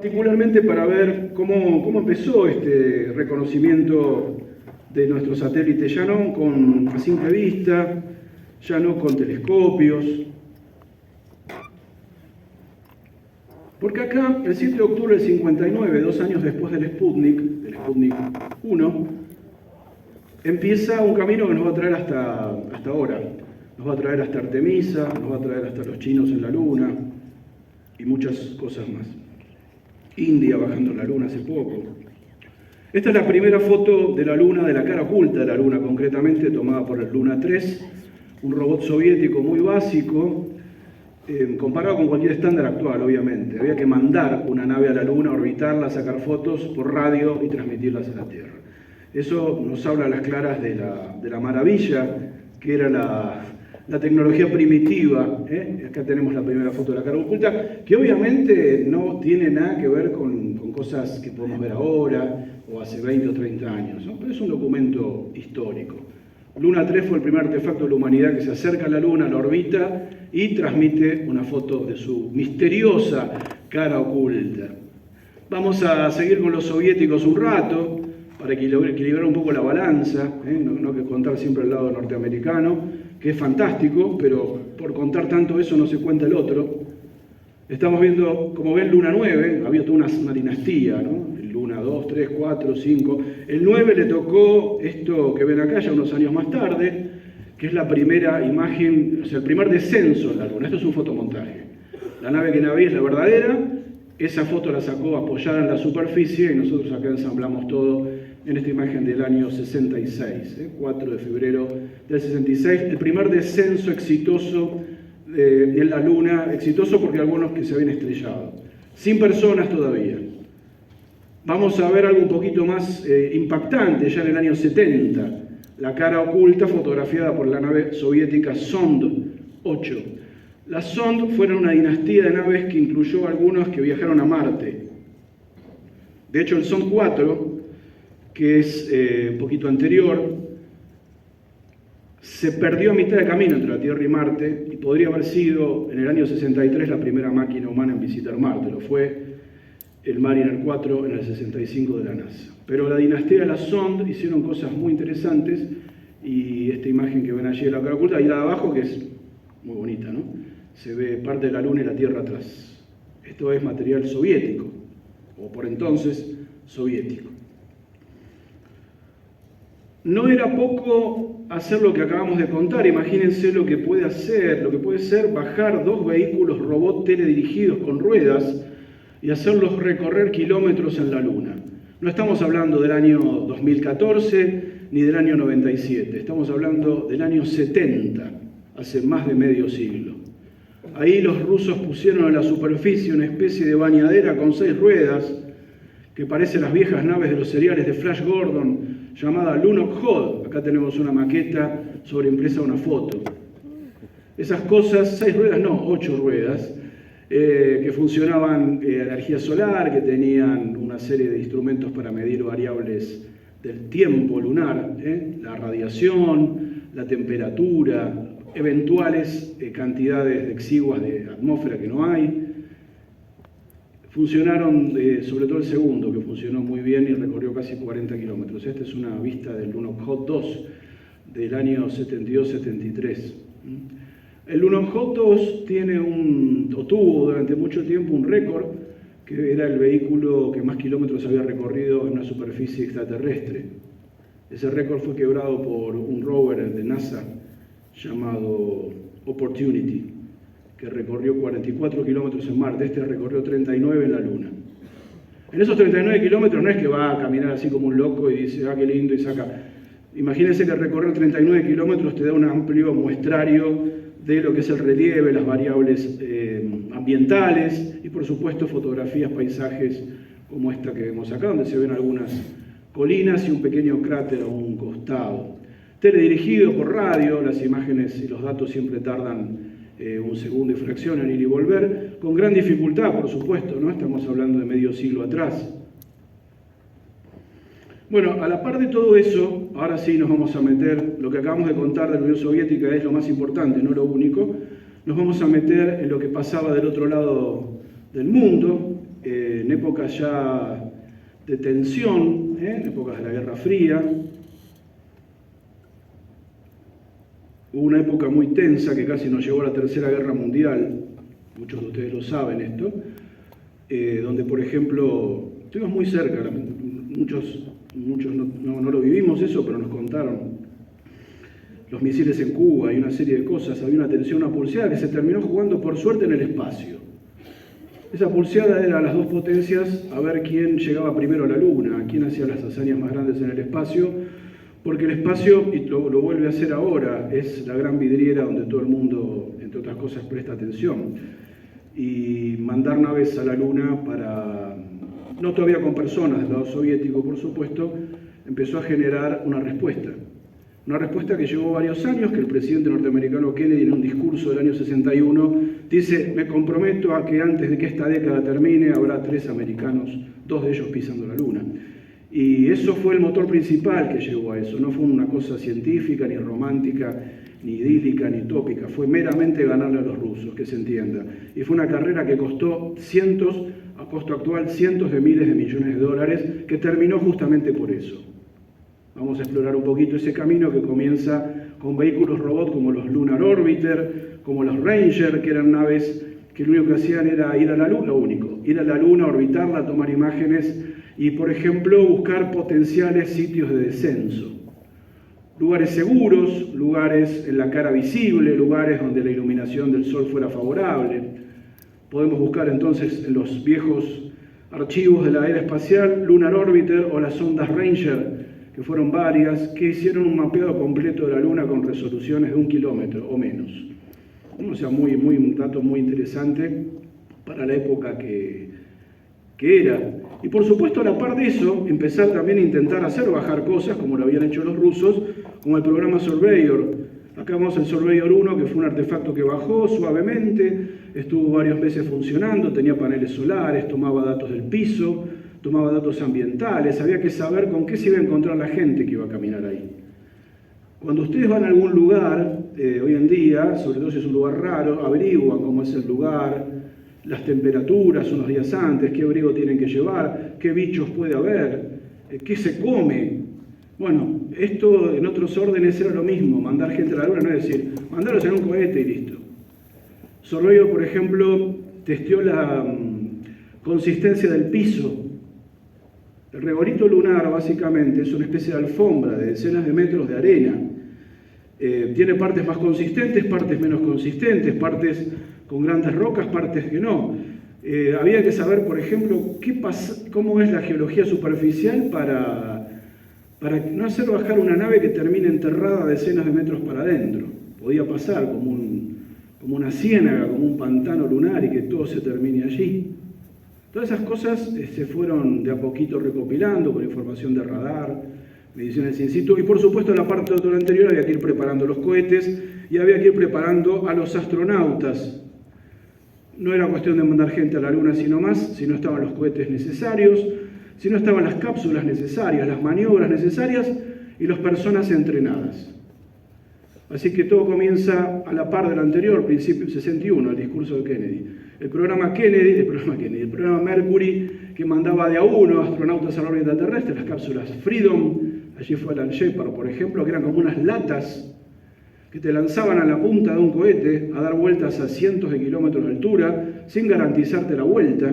Particularmente para ver cómo empezó este reconocimiento de nuestro satélite, ya no a simple vista, ya no con telescopios. Porque acá, el 7 de octubre del 59, 2 años después del Sputnik 1, empieza un camino que nos va a traer hasta ahora. Nos va a traer hasta Artemisa, nos va a traer hasta los chinos en la Luna y muchas cosas más. India bajando en la Luna hace poco. Esta es la primera foto de la Luna, de la cara oculta de la Luna concretamente, tomada por el Luna 3, un robot soviético muy básico, comparado con cualquier estándar actual, obviamente. Había que mandar una nave a la Luna, orbitarla, sacar fotos por radio y transmitirlas a la Tierra. Eso nos habla a las claras de la maravilla que era la tecnología primitiva. Acá tenemos la primera foto de la cara oculta, que obviamente no tiene nada que ver con cosas que podemos ver ahora o hace 20 o 30 años, ¿no? Pero es un documento histórico. Luna 3 fue el primer artefacto de la humanidad que se acerca a la Luna, la orbita y transmite una foto de su misteriosa cara oculta. Vamos a seguir con los soviéticos un rato para equilibrar un poco la balanza, no que contar siempre el lado norteamericano, que es fantástico, pero por contar tanto eso no se cuenta el otro. Estamos viendo, como ven, Luna 9, había toda una dinastía, ¿no? Luna 2, 3, 4, 5. El 9 le tocó esto que ven acá ya unos años más tarde, que es la primera imagen, o sea, el primer descenso en la Luna. Esto es un fotomontaje. La nave que navegué es la verdadera, esa foto la sacó apoyada en la superficie y nosotros acá ensamblamos todo en esta imagen del año 66, 4 de febrero del 66, el primer descenso exitoso en la Luna, exitoso porque algunos que se habían estrellado, sin personas todavía. Vamos a ver algo un poquito más impactante ya en el año 70, la cara oculta fotografiada por la nave soviética Sond 8. Las Sond fueron una dinastía de naves que incluyó algunos que viajaron a Marte. De hecho, el Sond 4, que es un poquito anterior, se perdió a mitad de camino entre la Tierra y Marte y podría haber sido en el año 63 la primera máquina humana en visitar Marte. Lo fue el Mariner 4 en el 65 de la NASA. Pero la dinastía de las Sond hicieron cosas muy interesantes y esta imagen que ven allí de la cara oculta, ahí la de abajo, que es muy bonita, ¿no? Se ve parte de la Luna y la Tierra atrás. Esto es material soviético, o por entonces soviético. No era poco hacer lo que acabamos de contar. Imagínense lo que puede hacer, lo que puede ser bajar 2 vehículos robot teledirigidos con ruedas y hacerlos recorrer kilómetros en la Luna. No estamos hablando del año 2014 ni del año 97, estamos hablando del año 70, hace más de medio siglo. Ahí los rusos pusieron en la superficie una especie de bañadera con 6 ruedas que parece las viejas naves de los seriales de Flash Gordon, llamada Lunokhod. Acá tenemos una maqueta sobreimpresa una foto. Esas cosas, 6 ruedas, no, 8 ruedas, que funcionaban a energía solar, que tenían una serie de instrumentos para medir variables del tiempo lunar, la radiación, la temperatura, eventuales cantidades exiguas de atmósfera que no hay. Funcionaron, sobre todo el segundo, que funcionó muy bien y recorrió casi 40 kilómetros. Esta es una vista del Lunokhod 2 del año 72-73. El Lunokhod 2 tuvo durante mucho tiempo un récord, que era el vehículo que más kilómetros había recorrido en una superficie extraterrestre. Ese récord fue quebrado por un rover de NASA llamado Opportunity, que recorrió 44 kilómetros en Marte. Este recorrió 39 en la Luna. En esos 39 kilómetros no es que va a caminar así como un loco y dice, ah, qué lindo, y saca. Imagínense que recorrer 39 kilómetros te da un amplio muestrario de lo que es el relieve, las variables ambientales y, por supuesto, fotografías, paisajes como esta que vemos acá, donde se ven algunas colinas y un pequeño cráter a un costado. Teledirigido por radio, las imágenes y los datos siempre tardan un segundo y fracción en ir y volver, con gran dificultad, por supuesto, ¿no? Estamos hablando de medio siglo atrás. Bueno, a la par de todo eso, ahora sí nos vamos a meter, lo que acabamos de contar de la Unión Soviética es lo más importante, no lo único, nos vamos a meter en lo que pasaba del otro lado del mundo, en épocas ya de tensión, en épocas de la Guerra Fría. Hubo una época muy tensa que casi nos llevó a la Tercera Guerra Mundial, muchos de ustedes lo saben esto, donde, por ejemplo, estuvimos muy cerca, muchos no lo vivimos eso, pero nos contaron los misiles en Cuba y una serie de cosas. Había una tensión, una pulseada que se terminó jugando por suerte en el espacio. Esa pulseada era las dos potencias a ver quién llegaba primero a la Luna, quién hacía las hazañas más grandes en el espacio, porque el espacio, y lo vuelve a hacer ahora, es la gran vidriera donde todo el mundo, entre otras cosas, presta atención. Y mandar naves a la Luna para, no todavía con personas del lado soviético, por supuesto, empezó a generar una respuesta. Una respuesta que llevó varios años, que el presidente norteamericano Kennedy en un discurso del año 61 dice: me comprometo a que antes de que esta década termine habrá 3 americanos, 2 de ellos pisando la Luna. Y eso fue el motor principal que llevó a eso, no fue una cosa científica, ni romántica, ni idílica, ni utópica, fue meramente ganarle a los rusos, que se entienda. Y fue una carrera que costó a costo actual, cientos de miles de millones de dólares, que terminó justamente por eso. Vamos a explorar un poquito ese camino que comienza con vehículos robot como los Lunar Orbiter, como los Ranger, que eran naves que lo único que hacían era ir a la Luna, ir a la Luna, orbitarla, tomar imágenes y, por ejemplo, buscar potenciales sitios de descenso. Lugares seguros, lugares en la cara visible, lugares donde la iluminación del sol fuera favorable. Podemos buscar entonces en los viejos archivos de la era espacial Lunar Orbiter o las sondas Ranger, que fueron varias, que hicieron un mapeado completo de la Luna con resoluciones de 1 kilómetro o menos. O sea, un dato muy interesante para la época que era. Y por supuesto, a la par de eso, empezar también a intentar hacer bajar cosas, como lo habían hecho los rusos, como el programa Surveyor. Acá vemos el Surveyor 1, que fue un artefacto que bajó suavemente, estuvo varios meses funcionando, tenía paneles solares, tomaba datos del piso, tomaba datos ambientales, había que saber con qué se iba a encontrar la gente que iba a caminar ahí. Cuando ustedes van a algún lugar, hoy en día, sobre todo si es un lugar raro, averiguan cómo es el lugar, las temperaturas unos días antes, qué abrigo tienen que llevar, qué bichos puede haber, qué se come. Bueno, esto en otros órdenes era lo mismo, mandar gente a la Luna, no es decir, mandarlos en un cohete y listo. Surveyor, por ejemplo, testeó la consistencia del piso. El regolito lunar, básicamente, es una especie de alfombra de decenas de metros de arena. Tiene partes más consistentes, partes menos consistentes, partes con grandes rocas, partes que no. Había que saber, por ejemplo, cómo es la geología superficial para no hacer bajar una nave que termine enterrada decenas de metros para adentro. Podía pasar como una ciénaga, como un pantano lunar y que todo se termine allí. Todas esas cosas se fueron de a poquito recopilando con información de radar, mediciones in situ, y por supuesto en la parte de todo lo anterior había que ir preparando los cohetes y había que ir preparando a los astronautas. No era cuestión de mandar gente a la Luna sino más, si no estaban los cohetes necesarios, si no estaban las cápsulas necesarias, las maniobras necesarias y las personas entrenadas. Así que todo comienza a la par del anterior, principio 61, el discurso de Kennedy. El programa Mercury, que mandaba de a uno astronautas a la órbita terrestre, las cápsulas Freedom, allí fue Alan Shepard, por ejemplo, que eran como unas latas que te lanzaban a la punta de un cohete a dar vueltas a cientos de kilómetros de altura, sin garantizarte la vuelta,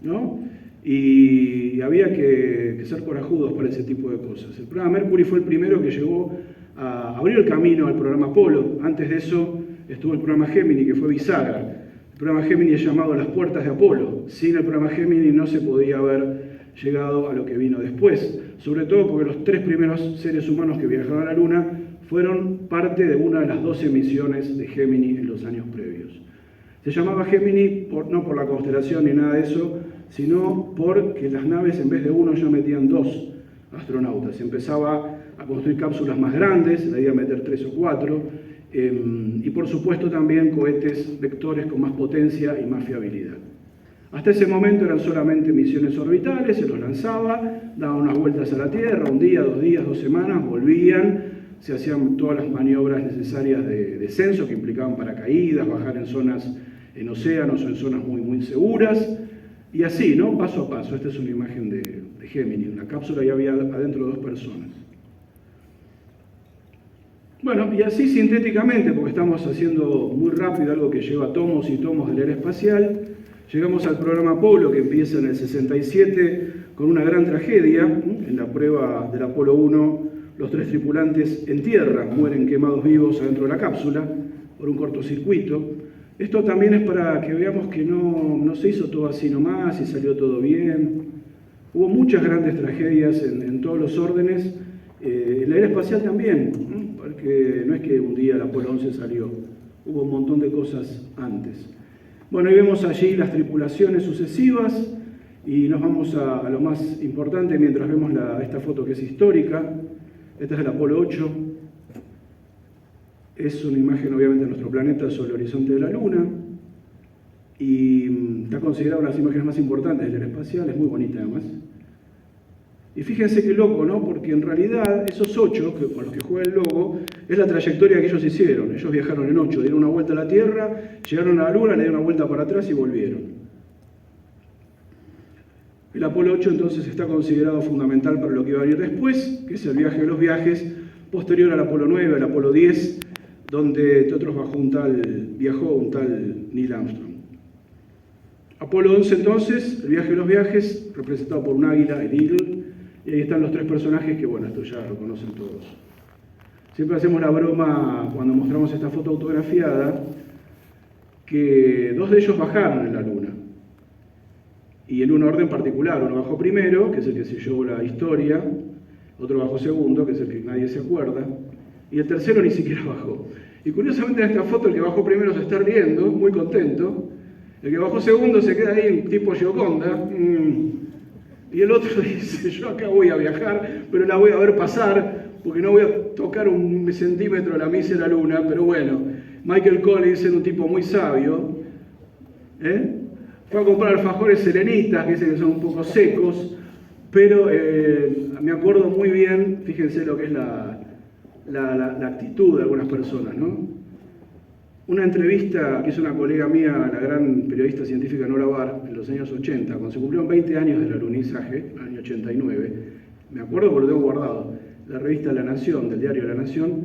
¿no? Y había que ser corajudos para ese tipo de cosas. El programa Mercury fue el primero que llegó a abrir el camino al programa Apolo. Antes de eso estuvo el programa Gemini, que fue bisagra. El programa Gemini es llamado las puertas de Apolo. Sin el programa Gemini no se podía haber llegado a lo que vino después. Sobre todo porque los 3 primeros seres humanos que viajaron a la Luna fueron parte de una de las 12 misiones de Gemini en los años previos. Se llamaba Gemini no por la constelación ni nada de eso, sino porque las naves en vez de uno ya metían 2 astronautas. Se empezaba a construir cápsulas más grandes, la idea de meter 3 o 4, y por supuesto también cohetes vectores con más potencia y más fiabilidad. Hasta ese momento eran solamente misiones orbitales, se los lanzaba, daban unas vueltas a la Tierra, un día, 2 días, 2 semanas, volvían, se hacían todas las maniobras necesarias de descenso que implicaban paracaídas, bajar en océanos o en zonas muy, muy seguras, Y así, ¿no? Paso a paso. Esta es una imagen de Gemini, una cápsula y había adentro 2 personas. Bueno, y así sintéticamente, porque estamos haciendo muy rápido algo que lleva tomos y tomos de la era espacial, llegamos al programa Apolo, que empieza en el 67 con una gran tragedia. En la prueba del Apolo 1, los 3 tripulantes en tierra mueren quemados vivos adentro de la cápsula por un cortocircuito. Esto también es para que veamos que no se hizo todo así nomás y salió todo bien. Hubo muchas grandes tragedias en todos los órdenes, en la era espacial también, porque no es que un día el Apolo 11 salió, hubo un montón de cosas antes. Bueno, y vemos allí las tripulaciones sucesivas y nos vamos a lo más importante mientras vemos esta foto que es histórica. Esta es del Apolo 8. Es una imagen obviamente de nuestro planeta sobre el horizonte de la Luna y está considerada una de las imágenes más importantes del espacial, es muy bonita además. Y fíjense qué loco, ¿no? Porque en realidad esos 8 con los que juega el logo es la trayectoria que ellos hicieron. Ellos viajaron en 8, dieron una vuelta a la Tierra, llegaron a la Luna, le dieron una vuelta para atrás y volvieron. El Apolo 8 entonces está considerado fundamental para lo que iba a venir después, que es el viaje de los viajes, posterior al Apolo 9, al Apolo 10, donde entre otros viajó un tal Neil Armstrong. Apolo 11 entonces, el viaje de los viajes, representado por un águila, el Eagle, y ahí están los 3 personajes que, bueno, esto ya lo conocen todos. Siempre hacemos la broma cuando mostramos esta foto autografiada, que 2 de ellos bajaron en la Luna. Y en un orden particular, uno bajó primero, que es el que se llevó la historia, otro bajó segundo, que es el que nadie se acuerda, y el tercero ni siquiera bajó. Y curiosamente en esta foto el que bajó primero se está riendo, muy contento, el que bajó segundo se queda ahí tipo Gioconda, y el otro dice, yo acá voy a viajar, pero la voy a ver pasar, porque no voy a tocar un centímetro de la mísera Luna, pero bueno, Michael Collins era un tipo muy sabio, fue a comprar alfajores selenitas, que dicen que son un poco secos, pero me acuerdo muy bien, fíjense lo que es la actitud de algunas personas, ¿no? Una entrevista que hizo una colega mía, la gran periodista científica Nora Barr, en los años 80, cuando se cumplieron 20 años del alunizaje, el año 89, me acuerdo porque lo tengo guardado, la revista La Nación, del diario La Nación,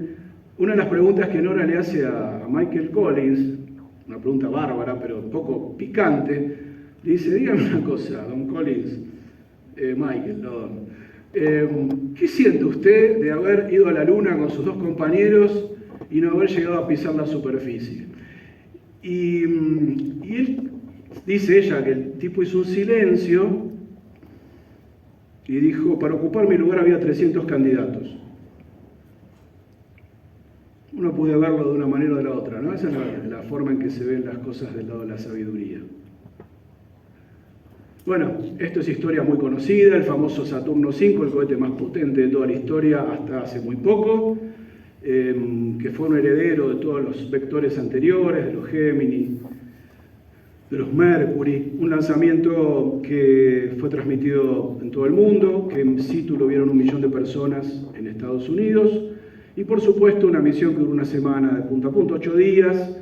una de las preguntas que Nora le hace a Michael Collins, una pregunta bárbara, pero un poco picante, le dice, dígame una cosa, don Collins, Michael, ¿qué siente usted de haber ido a la Luna con sus 2 compañeros y no haber llegado a pisar la superficie? Y él, dice ella, que el tipo hizo un silencio y dijo, para ocupar mi lugar había 300 candidatos. Uno puede verlo de una manera o de la otra, ¿no? Esa es la forma en que se ven las cosas del lado de la sabiduría. Bueno, esto es historia muy conocida, el famoso Saturno V, el cohete más potente de toda la historia hasta hace muy poco, que fue un heredero de todos los vectores anteriores, de los Gemini, de los Mercury, un lanzamiento que fue transmitido en todo el mundo, que en situ lo vieron 1 millón de personas en Estados Unidos, y por supuesto una misión que duró una semana de punta a punta, 8 días.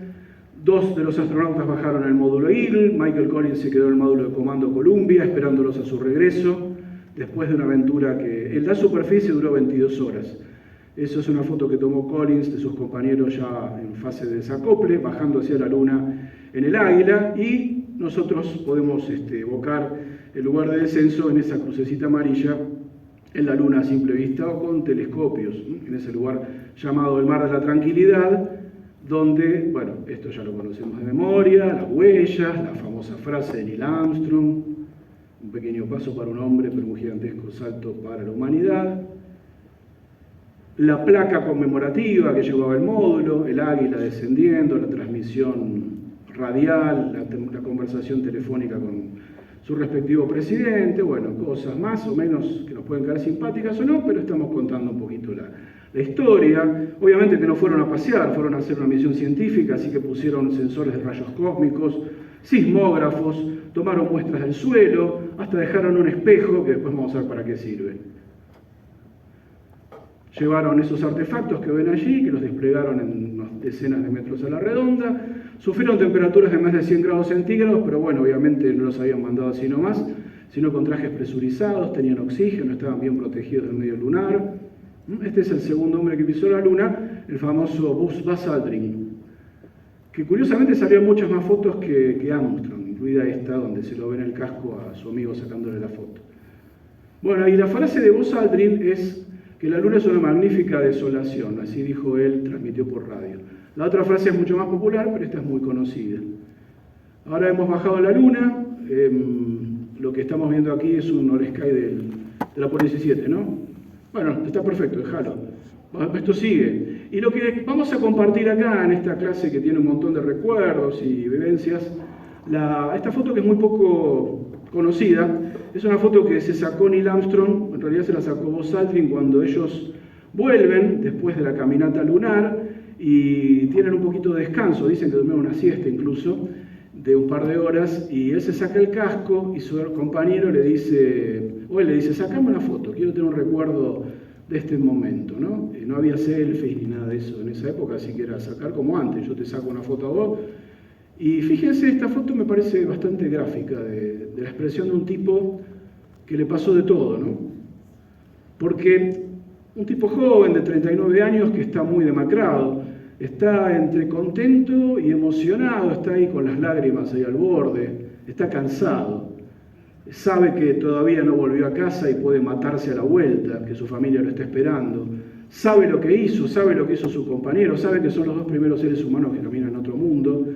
2 de los astronautas bajaron al módulo Eagle, Michael Collins se quedó en el módulo de comando Columbia, esperándolos a su regreso, después de una aventura que en la superficie duró 22 horas. Eso es una foto que tomó Collins de sus compañeros ya en fase de desacople, bajando hacia la Luna en el Águila, y nosotros podemos evocar el lugar de descenso en esa crucecita amarilla en la Luna a simple vista o con telescopios, en ese lugar llamado el Mar de la Tranquilidad, donde, bueno, esto ya lo conocemos de memoria, las huellas, la famosa frase de Neil Armstrong, un pequeño paso para un hombre, pero un gigantesco salto para la humanidad, la placa conmemorativa que llevaba el módulo, el águila descendiendo, la transmisión radial, la conversación telefónica con su respectivo presidente, bueno, cosas más o menos que nos pueden caer simpáticas o no, pero estamos contando un poquito la historia. Obviamente que no fueron a pasear, fueron a hacer una misión científica, así que pusieron sensores de rayos cósmicos, sismógrafos, tomaron muestras del suelo, hasta dejaron un espejo que después vamos a ver para qué sirve. Llevaron esos artefactos que ven allí, que los desplegaron en unas decenas de metros a la redonda, Sufrieron temperaturas de más de 100 grados centígrados, pero bueno, obviamente no los habían mandado así nomás, sino con trajes presurizados, tenían oxígeno, estaban bien protegidos del medio lunar. Este es el segundo hombre que pisó la Luna, el famoso Buzz Aldrin, que curiosamente salieron muchas más fotos que Armstrong, incluida esta, donde se lo ve en el casco a su amigo sacándole la foto. Bueno, y la frase de Buzz Aldrin es que la Luna es una magnífica desolación, así dijo él, transmitió por radio. La otra frase es mucho más popular, pero esta es muy conocida. Ahora hemos bajado a la Luna, lo que estamos viendo aquí es un Oresky del Apolo 17, ¿no? Bueno, está perfecto, déjalo. Esto sigue. Y lo que vamos a compartir acá en esta clase que tiene un montón de recuerdos y vivencias, esta foto que es muy poco conocida, es una foto que se sacó Neil Armstrong, en realidad se la sacó Buzz Aldrin cuando ellos vuelven después de la caminata lunar y tienen un poquito de descanso, dicen que durmieron una siesta incluso, de un par de horas, y él se saca el casco y su compañero le dice, sacame una foto, quiero tener un recuerdo de este momento, ¿no? No había selfies ni nada de eso en esa época, así que era sacar como antes, yo te saco una foto a vos. Y fíjense, esta foto me parece bastante gráfica de la expresión de un tipo que le pasó de todo, ¿no? Porque un tipo joven de 39 años que está muy demacrado, está entre contento y emocionado, está ahí con las lágrimas ahí al borde, está cansado, sabe que todavía no volvió a casa y puede matarse a la vuelta, que su familia lo está esperando, sabe lo que hizo su compañero, sabe que son los dos primeros seres humanos que caminan en otro mundo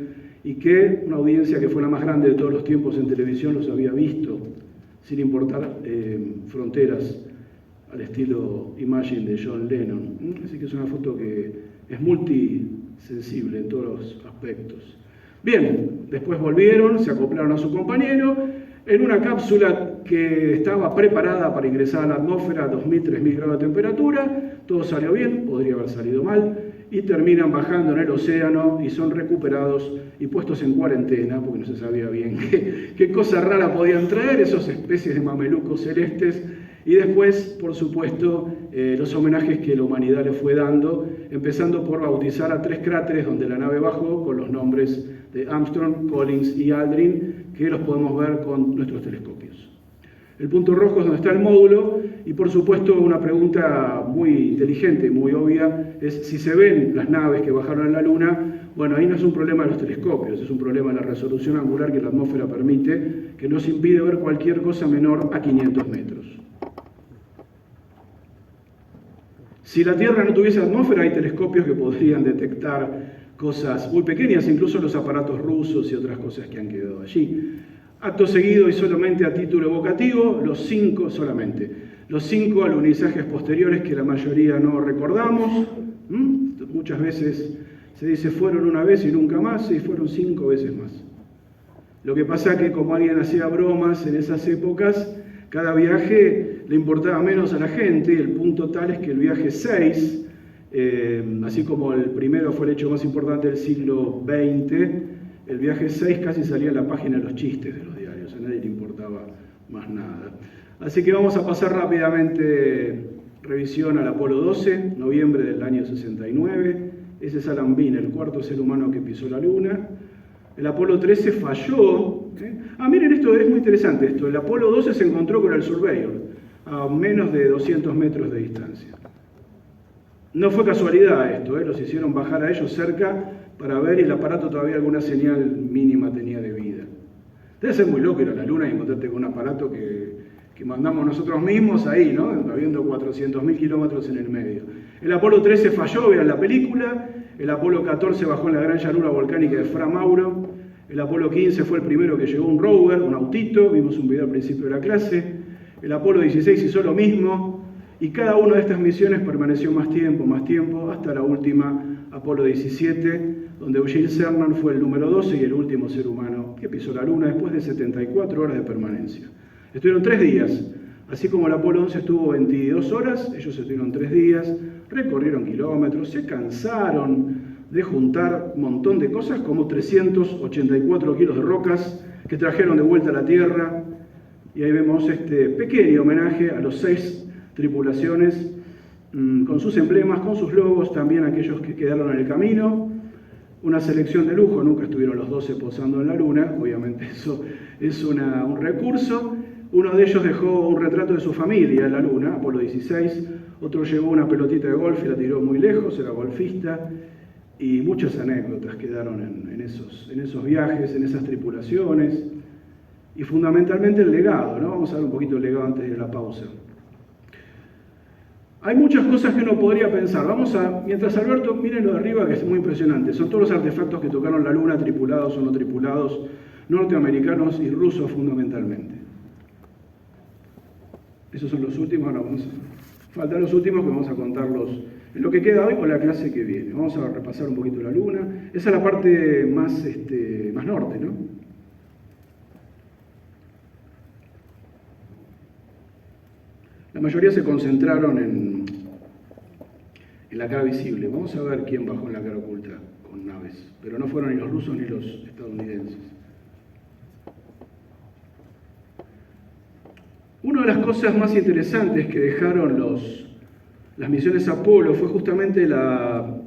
y que una audiencia que fue la más grande de todos los tiempos en televisión los había visto, sin importar fronteras, al estilo Imagine de John Lennon. Así que es una foto que es multisensible en todos los aspectos. Bien, después volvieron, se acoplaron a su compañero en una cápsula que estaba preparada para ingresar a la atmósfera a 2.000, 3.000 grados de temperatura. Todo salió bien, podría haber salido mal, y terminan bajando en el océano y son recuperados y puestos en cuarentena, porque no se sabía bien qué cosa rara podían traer, esas especies de mamelucos celestes. Y después, por supuesto, los homenajes que la humanidad le fue dando, empezando por bautizar a 3 cráteres donde la nave bajó con los nombres de Armstrong, Collins y Aldrin, que los podemos ver con nuestros telescopios. El punto rojo es donde está el módulo, y por supuesto una pregunta muy inteligente, muy obvia, es si se ven las naves que bajaron a la Luna. Bueno, ahí no es un problema de los telescopios, es un problema de la resolución angular que la atmósfera permite, que nos impide ver cualquier cosa menor a 500 metros. Si la Tierra no tuviese atmósfera, hay telescopios que podrían detectar cosas muy pequeñas, incluso los aparatos rusos y otras cosas que han quedado allí. Acto seguido y solamente a título evocativo, los 5 alunizajes posteriores que la mayoría no recordamos. Muchas veces se dice fueron una vez y nunca más, y fueron 5 veces más. Lo que pasa que como alguien hacía bromas en esas épocas, cada viaje le importaba menos a la gente, y el punto tal es que el viaje 6, así como el primero fue el hecho más importante del siglo XX, el viaje 6 casi salía en la página de los chistes de los diarios, a nadie le importaba más nada. Así que vamos a pasar rápidamente revisión al Apolo 12, noviembre del año 69. Ese es Alan Bean, el 4.º ser humano que pisó la Luna. El Apolo 13 falló. Miren, esto es muy interesante esto. El Apolo 12 se encontró con el Surveyor a menos de 200 metros de distancia. No fue casualidad esto, los hicieron bajar a ellos cerca para ver, y el aparato todavía alguna señal mínima tenía de vida. Debe ser muy loco ir a la Luna y encontrarte con un aparato que mandamos nosotros mismos ahí, ¿no? Habiendo 400.000 kilómetros en el medio. El Apolo 13 falló, vean la película. El Apolo 14 bajó en la gran llanura volcánica de Fra Mauro. El Apolo 15 fue el primero que llegó un rover, un autito, vimos un video al principio de la clase. El Apolo 16 hizo lo mismo, y cada una de estas misiones permaneció más tiempo, hasta la última, Apolo 17, donde Eugene Cernan fue el número 12 y el último ser humano que pisó la Luna después de 74 horas de permanencia. Estuvieron 3 días, así como el Apolo 11 estuvo 22 horas, ellos estuvieron 3 días, recorrieron kilómetros, se cansaron de juntar un montón de cosas, como 384 kilos de rocas que trajeron de vuelta a la Tierra, y ahí vemos este pequeño homenaje a los 6 tripulaciones, con sus emblemas, con sus logos, también aquellos que quedaron en el camino. una selección de lujo, nunca estuvieron los 12 posando en la Luna, obviamente eso es un recurso. Uno de ellos dejó un retrato de su familia en la Luna, Apolo 16, otro llevó una pelotita de golf y la tiró muy lejos, era golfista, y muchas anécdotas quedaron en esos viajes, en esas tripulaciones, y fundamentalmente el legado, ¿no? Vamos a ver un poquito el legado antes de la pausa. Hay muchas cosas que uno podría pensar. Mientras Alberto, miren lo de arriba, que es muy impresionante. Son todos los artefactos que tocaron la Luna, tripulados o no tripulados, norteamericanos y rusos fundamentalmente. Esos son los últimos, faltan los últimos que vamos a contarlos en lo que queda hoy o la clase que viene. Vamos a repasar un poquito la Luna. Esa es la parte más norte, ¿no? La mayoría se concentraron en la cara visible. Vamos a ver quién bajó en la cara oculta con naves, pero no fueron ni los rusos ni los estadounidenses. Una de las cosas más interesantes que dejaron las misiones Apolo fue justamente la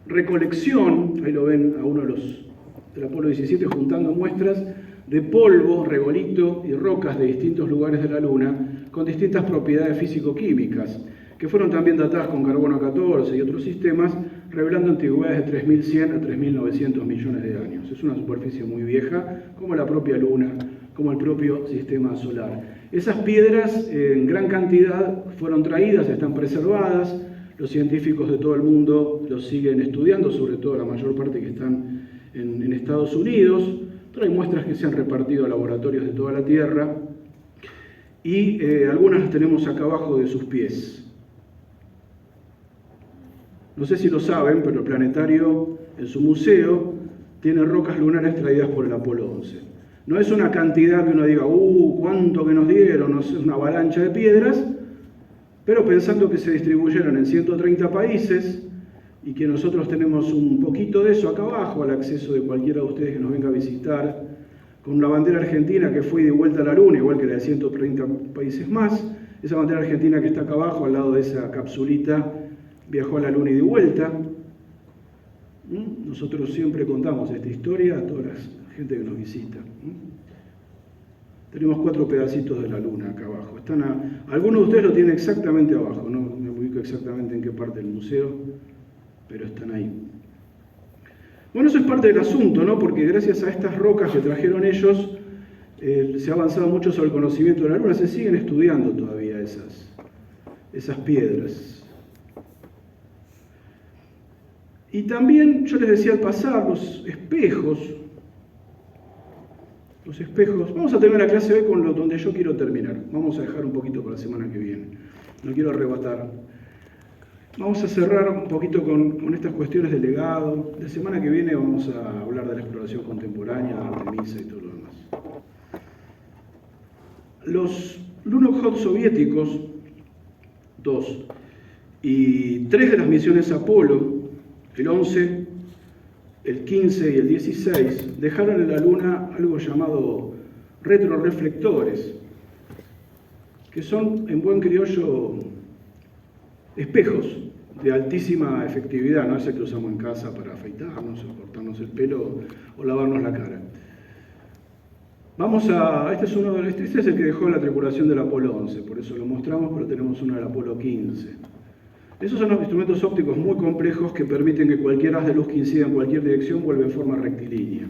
recolección, ahí lo ven a uno del Apolo 17 juntando muestras de polvo, regolito y rocas de distintos lugares de la Luna con distintas propiedades físico-químicas, que fueron también datadas con carbono 14 y otros sistemas, revelando antigüedades de 3.100 a 3.900 millones de años. Es una superficie muy vieja, como la propia Luna, como el propio sistema solar. Esas piedras en gran cantidad fueron traídas, están preservadas, los científicos de todo el mundo los siguen estudiando, sobre todo la mayor parte que están en Estados Unidos, pero hay muestras que se han repartido a laboratorios de toda la Tierra y algunas las tenemos acá abajo de sus pies. No sé si lo saben, pero el planetario en su museo tiene rocas lunares traídas por el Apolo 11. No es una cantidad que uno diga, cuánto que nos dieron, no es una avalancha de piedras, pero pensando que se distribuyeron en 130 países y que nosotros tenemos un poquito de eso acá abajo, al acceso de cualquiera de ustedes que nos venga a visitar, con una bandera argentina que fue y de vuelta a la Luna, igual que la de 130 países más. Esa bandera argentina que está acá abajo, al lado de esa capsulita, viajó a la Luna y de vuelta. Nosotros siempre contamos esta historia a toda la gente que nos visita. Tenemos 4 pedacitos de la Luna acá abajo. Algunos de ustedes lo tienen exactamente abajo, no me ubico exactamente en qué parte del museo, pero están ahí. Bueno, eso es parte del asunto, ¿no? Porque gracias a estas rocas que trajeron ellos, se ha avanzado mucho sobre el conocimiento de la Luna. Se siguen estudiando todavía esas piedras. Y también, yo les decía al pasar, los espejos. Vamos a terminar la clase hoy con donde yo quiero terminar. Vamos a dejar un poquito para la semana que viene. No quiero arrebatar. Vamos a cerrar un poquito con estas cuestiones de legado. La semana que viene vamos a hablar de la exploración contemporánea, de Artemisa y todo lo demás. Los Lunokhod soviéticos, 2, y 3 de las misiones Apolo, el 11, el 15 y el 16, dejaron en la Luna algo llamado retroreflectores, que son, en buen criollo, espejos de altísima efectividad, no ese que usamos en casa para afeitarnos o cortarnos el pelo o lavarnos la cara. Este es el que dejó la tripulación del Apolo 11, por eso lo mostramos, pero tenemos uno del Apolo 15. Esos son los instrumentos ópticos muy complejos que permiten que cualquier haz de luz que incida en cualquier dirección vuelva en forma rectilínea.